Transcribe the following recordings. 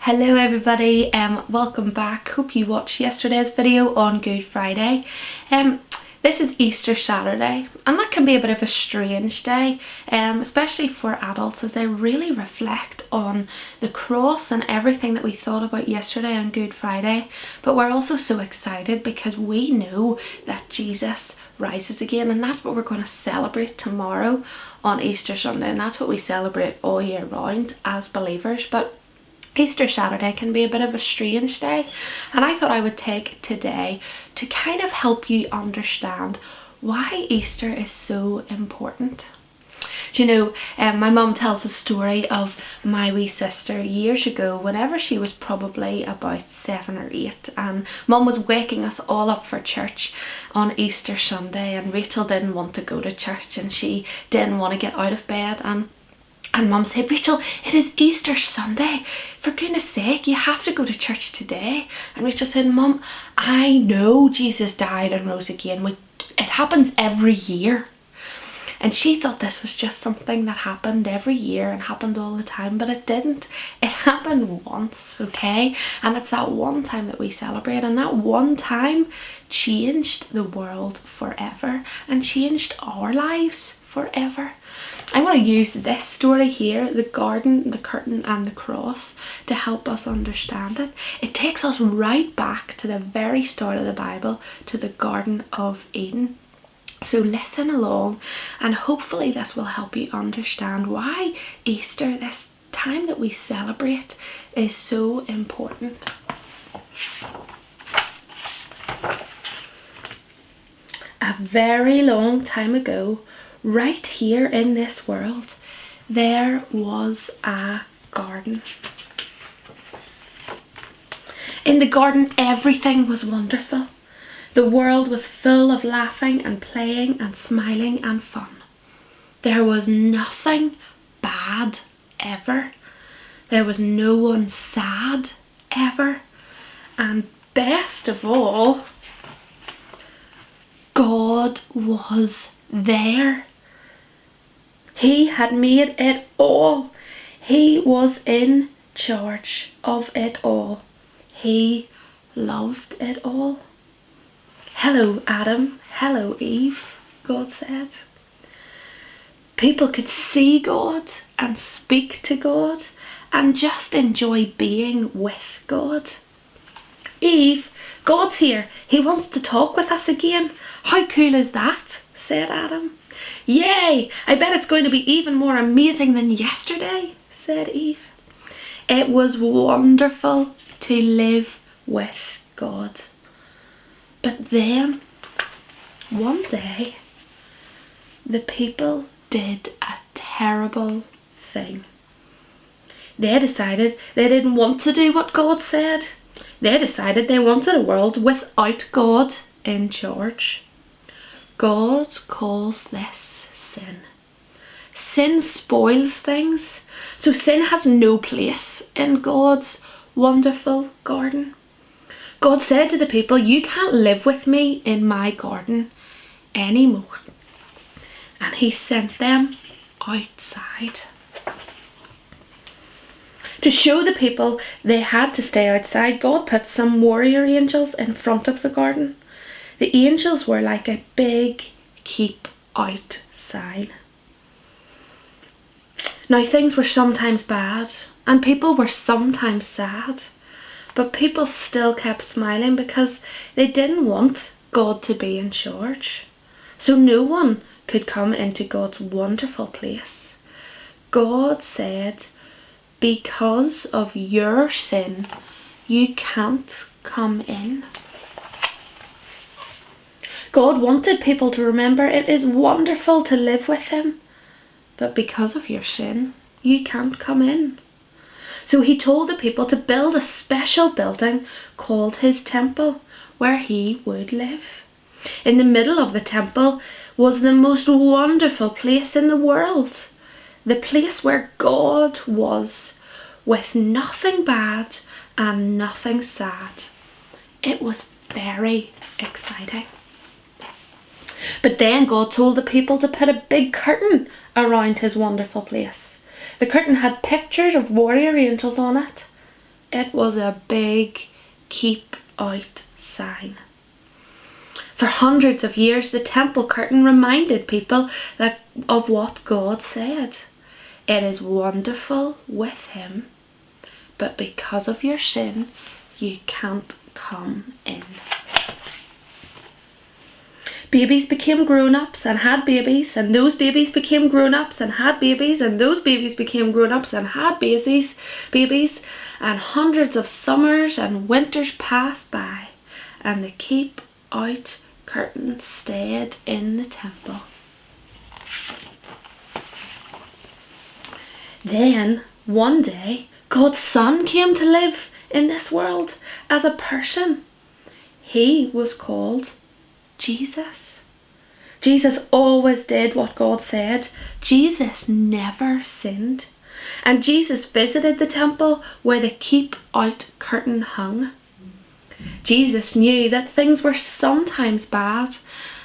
Hello everybody, welcome back. Hope you watched yesterday's video on Good Friday. This is Easter Saturday, and that can be a bit of a strange day, especially for adults, as they really reflect on the cross and everything that we thought about yesterday on Good Friday. But we're also so excited because we know that Jesus rises again, and that's what we're going to celebrate tomorrow on Easter Sunday, and that's what we celebrate all year round as believers. But Easter Saturday can be a bit of a strange day, and I thought I would take today to kind of help you understand why Easter is so important. Do you know, my mum tells a story of my wee sister years ago, whenever she was probably about 7 or 8, and mum was waking us all up for church on Easter Sunday, and Rachel didn't want to go to church and she didn't want to get out of bed, and mum said, "Rachel, it is Easter Sunday. For goodness sake, you have to go to church today." And Rachel said, "Mum, I know Jesus died and rose again. It happens every year." And she thought this was just something that happened every year and happened all the time, but it didn't. It happened once, okay? And it's that one time that we celebrate, and that one time changed the world forever and changed our lives forever. I want to use this story here, the garden, the curtain and the cross, to help us understand it. It takes us right back to the very start of the Bible, to the Garden of Eden. So listen along, and hopefully this will help you understand why Easter, this time that we celebrate, is so important. A very long time ago, right here in this world, there was a garden. In the garden, everything was wonderful. The world was full of laughing and playing and smiling and fun. There was nothing bad ever. There was no one sad ever. And best of all, God was there. He had made it all. He was in charge of it all. He loved it all. "Hello, Adam. Hello, Eve," God said. People could see God and speak to God and just enjoy being with God. "Eve, God's here. He wants to talk with us again." "How cool is that?" said Adam. "Yay! I bet it's going to be even more amazing than yesterday," said Eve. It was wonderful to live with God. But then, one day, the people did a terrible thing. They decided they didn't want to do what God said. They decided they wanted a world without God in charge. God calls this sin. Sin spoils things. So sin has no place in God's wonderful garden. God said to the people, "You can't live with me in my garden anymore." And he sent them outside. To show the people they had to stay outside, God put some warrior angels in front of the garden. The angels were like a big keep out sign. Now, things were sometimes bad and people were sometimes sad, but people still kept smiling because they didn't want God to be in charge. So no one could come into God's wonderful place. God said, "Because of your sin, you can't come in." God wanted people to remember it is wonderful to live with him, but because of your sin, you can't come in. So he told the people to build a special building called his temple, where he would live. In the middle of the temple was the most wonderful place in the world, the place where God was, with nothing bad and nothing sad. It was very exciting. But then God told the people to put a big curtain around his wonderful place. The curtain had pictures of warrior angels on it. it was a big keep out sign. For hundreds of years, the temple curtain reminded people of what God said. It is wonderful with him, but because of your sin, you can't come in. Babies became grown-ups and had babies, and those babies became grown-ups and had babies, and those babies became grown-ups and had babies, and hundreds of summers and winters passed by, and the keep out curtain stayed in the temple. Then, one day, God's Son came to live in this world as a person. He was called Jesus. Jesus always did what God said. Jesus never sinned. And Jesus visited the temple where the keep out curtain hung. Jesus knew that things were sometimes bad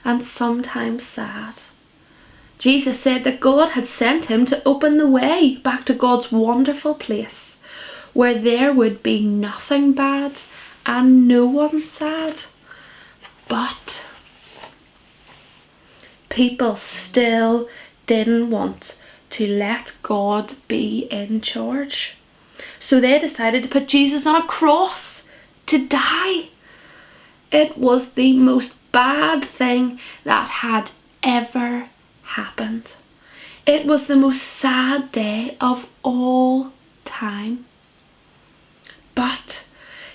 and sometimes sad. Jesus said that God had sent him to open the way back to God's wonderful place, where there would be nothing bad and no one sad. But people still didn't want to let God be in charge. So they decided to put Jesus on a cross to die. It was the most bad thing that had ever happened. It was the most sad day of all time. But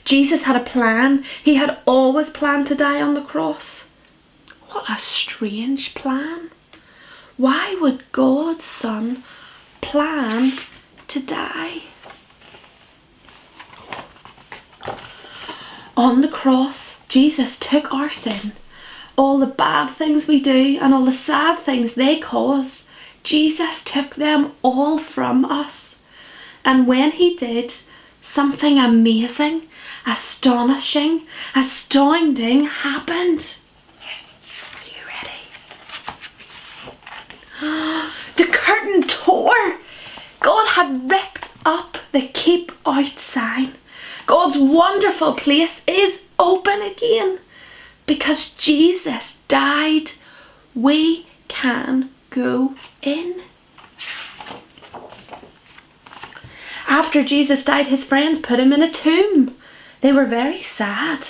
Jesus had a plan. He had always planned to die on the cross. What a strange plan. Why would God's Son plan to die? On the cross, Jesus took our sin, all the bad things we do and all the sad things they cause. Jesus took them all from us. And when he did, something amazing, astonishing, astounding happened. Are you ready? The curtain tore. God had ripped up the keep out sign. God's wonderful place is open again. Because Jesus died, we can go in. After Jesus died, his friends put him in a tomb. They were very sad.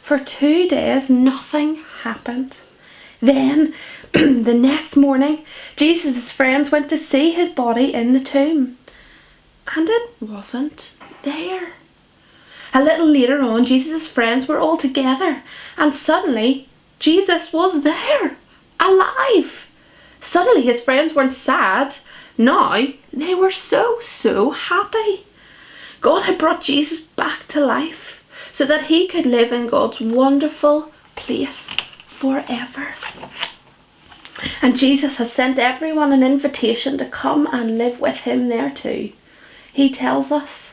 For 2 days, nothing happened. Then, the next morning, Jesus' friends went to see his body in the tomb. And it wasn't there. A little later on, Jesus' friends were all together, and suddenly, Jesus was there, alive. Suddenly, his friends weren't sad. Now, they were so happy. God had brought Jesus back to life so that he could live in God's wonderful place forever. And Jesus has sent everyone an invitation to come and live with him there too. He tells us,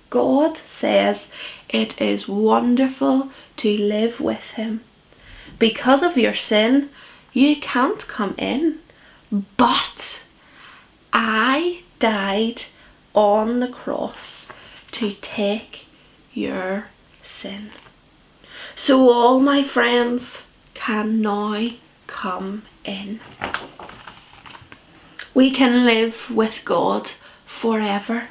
God says it is wonderful to live with him. Because of your sin, you can't come in. But I died on the cross to take your sin. So all my friends can now come in. We can live with God forever.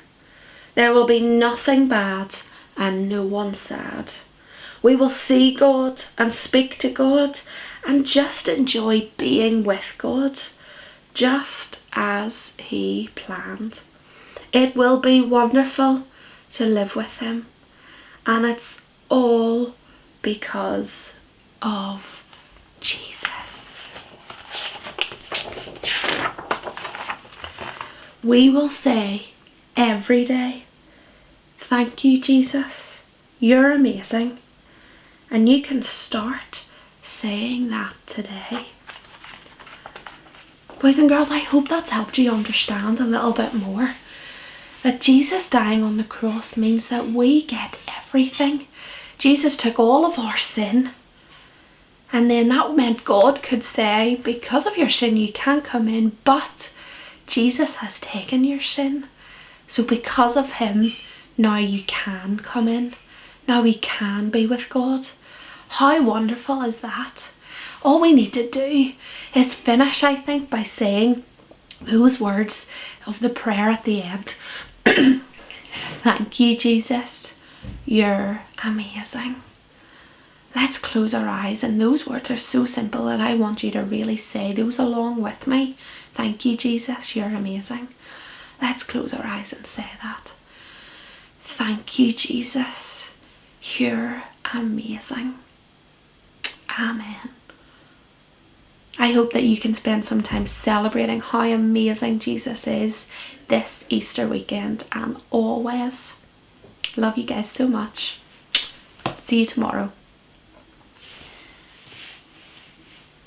There will be nothing bad and no one sad. We will see God and speak to God and just enjoy being with God, just as he planned. It will be wonderful to live with him, and it's all because of Jesus. We will say every day, thank you, Jesus, you're amazing. And you can start saying that today. Boys and girls, I hope that's helped you understand a little bit more that Jesus dying on the cross means that we get everything. Jesus took all of our sin, and then that meant God could say, because of your sin you can't come in, but Jesus has taken your sin. So because of him, now you can come in. Now we can be with God. How wonderful is that? All we need to do is finish, I think, by saying those words of the prayer at the end. Thank you, Jesus. You're amazing. Let's close our eyes, and those words are so simple that I want you to really say those along with me. Thank you, Jesus. You're amazing. Let's close our eyes and say that. Thank you, Jesus. You're amazing. Amen. I hope that you can spend some time celebrating how amazing Jesus is this Easter weekend and always. Love you guys so much. See you tomorrow.